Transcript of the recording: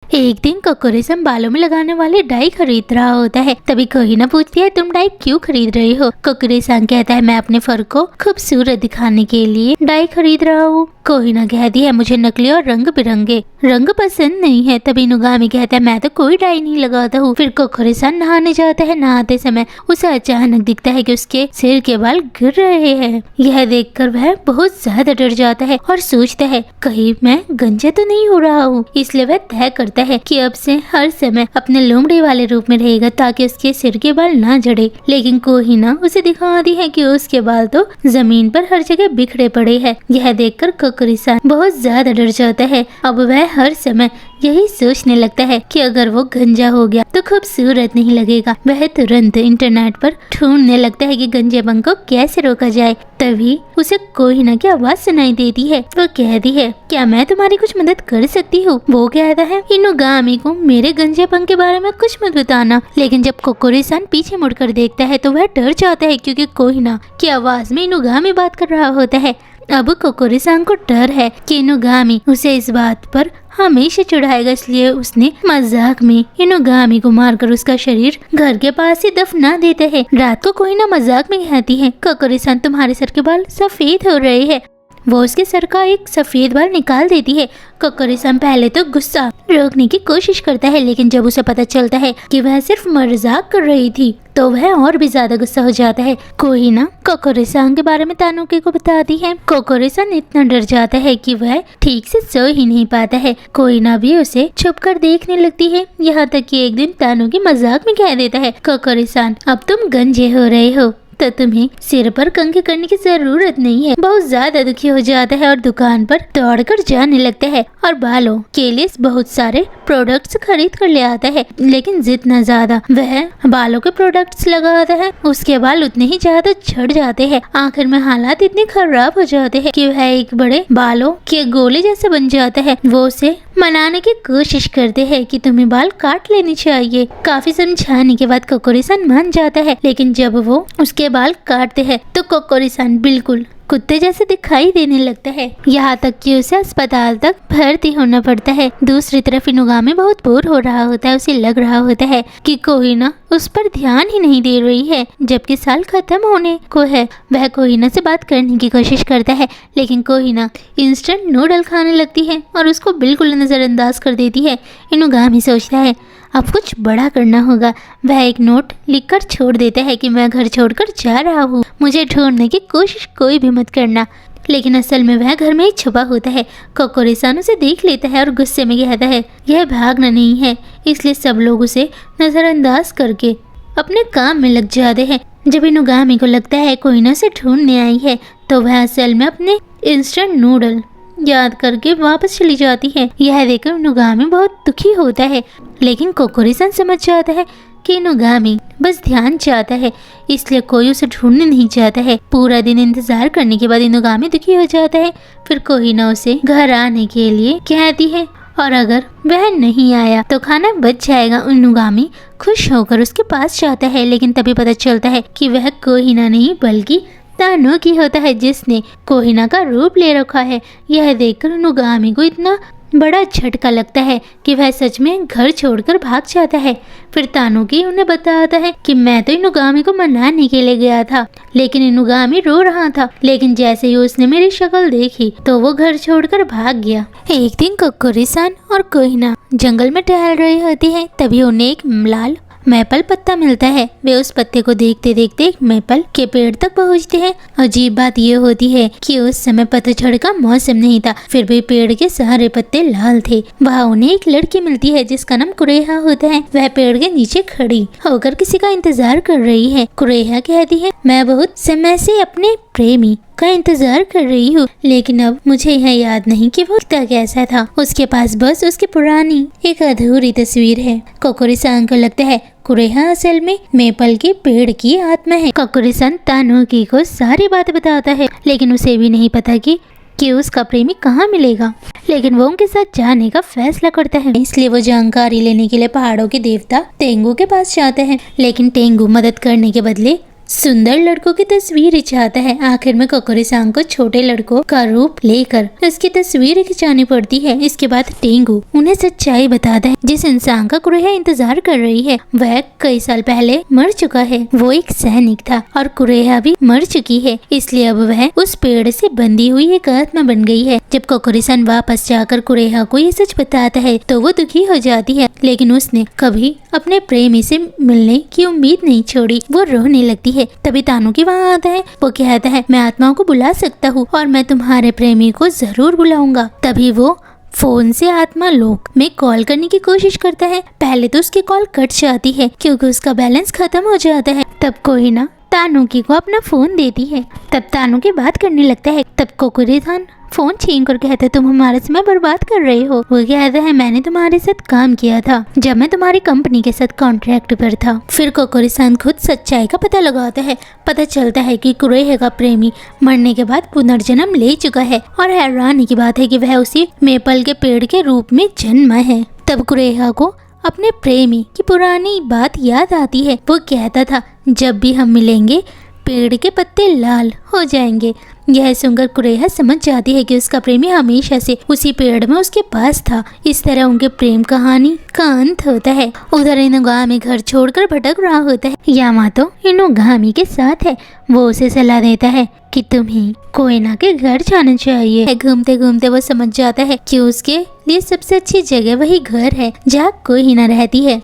एक दिन कोकोरिसन बालों में लगाने वाली डाई खरीद रहा होता है। तभी कोहिना पूछती है, तुम डाई क्यों खरीद रही हो? कोकोरिसन कहता है, मैं अपने फर को खूबसूरत दिखाने के लिए डाई खरीद रहा हूँ। कोहिना कहती है, मुझे नकली और रंग बिरंगे रंग पसंद नहीं है। तभी इनुगामी कहता है, मैं तो कोई डाई नहीं लगाता हूँ। फिर कोकोरिसन नहाने जाता है। नहाते समय उसे अचानक दिखता है कि उसके सिर के बाल गिर रहे हैं। यह देखकर वह बहुत ज्यादा डर जाता है और सोचता है, कहीं मैं गंजा तो नहीं हो रहा हूँ। इसलिए वह तय करता है कि अब से हर समय अपने लोमड़ी वाले रूप में रहेगा ताकि उसके सिर के बाल ना झड़े। लेकिन कोहिना उसे दिखाती है कि उसके बाल तो जमीन पर हर जगह बिखरे पड़े हैं। यह देखकर कोकोरिसन बहुत ज्यादा डर जाता है। अब वह हर समय यही सोचने लगता है कि अगर वो गंजा हो गया तो खूबसूरत नहीं लगेगा। वह तुरंत इंटरनेट पर ढूंढने लगता है कि गंजेपन को कैसे रोका जाए। तभी उसे कोहिना की आवाज सुनाई देती है। वो कहती है, क्या मैं तुम्हारी कुछ मदद कर सकती हूँ? वो कहता है, इनुगामी को मेरे गंजेपन के बारे में कुछ मत बताना। लेकिन जब कोकोरिसन पीछे मुड़कर देखता है तो वह डर जाता है क्योंकि कोहिना की आवाज में इनुगामी बात कर रहा होता है। अब कोकोरिसन को डर है कि इनुगामी उसे इस बात पर हमेशा चिढ़ाएगा, इसलिए उसने मजाक में इनुगामी को मारकर उसका शरीर घर के पास ही दफना देते हैं। रात को कोहिना मजाक में कहती है, कोकोरिसन तुम्हारे सर के बाल सफेद हो रहे हैं। वो उसके सर का एक सफेद बाल निकाल देती है। कोकोरिसन पहले तो गुस्सा रोकने की कोशिश करता है, लेकिन जब उसे पता चलता है कि वह सिर्फ मजाक कर रही थी तो वह और भी ज्यादा गुस्सा हो जाता है। कोहिना कोकोरिसन के बारे में तानुकी को बताती है। कोकोरिसन इतना डर जाता है कि वह ठीक से सो ही नहीं पाता है। कोहिना भी उसे छुपकर देखने लगती है। यहाँ तक कि एक दिन तानुकी मजाक में कह देता है, कोकोरिसन अब तुम गंजे हो रहे हो तो तुम्हें सिर पर कंघी करने की जरूरत नहीं है। बहुत ज्यादा दुखी हो जाता है और दुकान पर दौड़कर जाने लगता है और बालों के लिए बहुत सारे प्रोडक्ट्स खरीद कर ले आता है। लेकिन जितना ज्यादा वह बालों के प्रोडक्ट्स लगाता है उसके बाल उतने ही ज्यादा झड़ जाते हैं। आखिर में हालात इतने खराब हो जाते हैं कि वह एक बड़े बालों के गोले जैसे बन जाता है। वो उसे मनाने की कोशिश करते हैं कि तुम्हें बाल काट लेनी चाहिए। काफी समझाने के बाद कोकोरिसन मान जाता है, लेकिन जब वो उसके बाल काटते हैं तो कोकोरिसन बिल्कुल कुत्ते जैसे दिखाई देने लगता है। यहाँ तक कि उसे अस्पताल तक भर्ती होना पड़ता है। दूसरी तरफ इनुगामी बहुत बोर हो रहा होता है। उसे लग रहा होता है कि कोहिना उस पर ध्यान ही नहीं दे रही है, जबकि साल खत्म होने को है। वह कोहिना से बात करने की कोशिश करता है, लेकिन कोहिना इंस्टेंट नूडल खाने लगती है और उसको बिल्कुल नजरअंदाज कर देती है। इनुगामी सोचता है, अब कुछ बड़ा करना होगा। वह एक नोट लिखकर छोड़ देता है कि मैं घर छोड़कर जा रहा हूँ, मुझे ढूंढने की कोशिश कोई भी मत करना। लेकिन असल में वह घर में ही छुपा होता है। कोकोरिसन उसे देख लेता है और गुस्से में कहता है, यह भागना नहीं है, इसलिए सब लोग उसे नजरअंदाज करके अपने काम में लग जाते हैं। जब इनुगामी को लगता है कोहिना से ढूंढने आई है तो वह असल में अपने इंस्टेंट नूडल याद करके वापस चली जाती है। यह देखकर इनुगामी बहुत दुखी होता है, लेकिन कोकोरिसन समझ जाता है कि इनुगामी बस ध्यान चाहता है, इसलिए कोई उसे ढूंढने नहीं चाहता है। पूरा दिन इंतजार करने के बाद इनुगामी दुखी हो जाता है। फिर कोहिना उसे घर आने के लिए कहती है और अगर वह नहीं आया तो खाना बच जाएगा। इनुगामी खुश होकर उसके पास जाता है, लेकिन तभी पता चलता है कि वह कोहिना नहीं बल्कि तानुकी होता है, जिसने कोहिना का रूप ले रखा है। यह देखकर इनुगामी को इतना बड़ा झटका लगता है कि वह सच में घर छोड़कर भाग जाता है। फिर तानुकी उन्हें बताता है कि मैं तो इनुगामी को मनाने के लिए गया था, लेकिन इनुगामी रो रहा था। लेकिन जैसे ही उसने मेरी शक्ल देखी तो वो घर छोड़कर भाग गया। एक दिन कोकोरिसन और कोहिना जंगल में टहल रही होती है। तभी उन्हें एक लाल मैपल पत्ता मिलता है। वे उस पत्ते को देखते देखते एक मैपल के पेड़ तक पहुंचते हैं। अजीब बात यह होती है कि उस समय पतझड़ का मौसम नहीं था, फिर भी पेड़ के सारे पत्ते लाल थे। वहाँ उन्हें एक लड़की मिलती है जिसका नाम कुरेहा होता है। वह पेड़ के नीचे खड़ी होकर किसी का इंतजार कर रही है। कुरेहा कहती है, मैं बहुत समय से अपने प्रेमी का इंतजार कर रही हूँ, लेकिन अब मुझे यह याद नहीं कि वो कितना कैसा था। उसके पास बस उसकी पुरानी एक अधूरी तस्वीर है। कोकोरिसन को लगता है कुरेहा असल में मेपल के पेड़ की आत्मा है। कोकोरिसन तानुकी को सारी बातें बताता है, लेकिन उसे भी नहीं पता कि उसका प्रेमी कहाँ मिलेगा। लेकिन वो उनके साथ जाने का फैसला करता है, इसलिए वो जानकारी लेने के लिए पहाड़ों के देवता टेंगू के पास जाते हैं। लेकिन टेंगू मदद करने के बदले सुंदर लड़कों की तस्वीर चाहता है। आखिर में कोकोरी-सांग को छोटे लड़कों का रूप लेकर उसकी तस्वीर खिंचानी पड़ती है। इसके बाद टेंगू उन्हें सच्चाई बताता है। जिस इंसान का कुरेहा इंतजार कर रही है वह कई साल पहले मर चुका है। वो एक सैनिक था और कुरेहा भी मर चुकी है, इसलिए अब वह उस पेड़ से बंधी हुई एक आत्मा बन गई है। जब कोकोरी-सान वापस जाकर कुरेहा को ये सच बताता है तो वो दुखी हो जाती है, लेकिन उसने कभी अपने प्रेमी से मिलने की उम्मीद नहीं छोड़ी। वो रोने लगती है। तभी तानुकी वहाँ आता है। वो कहता है मैं आत्माओं को बुला सकता हूँ और मैं तुम्हारे प्रेमी को जरूर बुलाऊंगा। तभी वो फोन से आत्मा लोक में कॉल करने की कोशिश करता है। पहले तो उसकी कॉल कट जाती है क्योंकि उसका बैलेंस खत्म हो जाता है। तब कोहिना तानुकी को अपना फोन देती है। तब तानुकी बात करने लगता है। तब कोकोरी-सान फोन छीन कर कहता है तुम हमारा समय बर्बाद कर रहे हो। वो कहता है मैंने तुम्हारे साथ काम किया था जब मैं तुम्हारी कंपनी के साथ कॉन्ट्रैक्ट पर था। फिर कोकोरी-सान खुद सच्चाई का पता लगाता है। पता चलता है कि कुरेहा का प्रेमी मरने के बाद पुनर्जन्म ले चुका है और हैरानी की बात है कि वह उसी मेपल के पेड़ के रूप में जन्मा है। तब कुरेहा को अपने प्रेमी की पुरानी बात याद आती है। वो कहता था जब भी हम मिलेंगे पेड़ के पत्ते लाल हो जाएंगे। यह सुनकर कुरेहा समझ जाती है कि उसका प्रेमी हमेशा से उसी पेड़ में उसके पास था। इस तरह उनके प्रेम कहानी का अंत होता है। उधर इनुगामी घर छोड़कर भटक रहा होता है। यामातो इनुगामी के साथ है। वो उसे सलाह देता है कि तुम्हें कोहिना के घर जाना चाहिए। घूमते घूमते वो समझ जाता है कि उसके लिए सबसे अच्छी जगह वही घर है जहाँ कोहिना रहती है।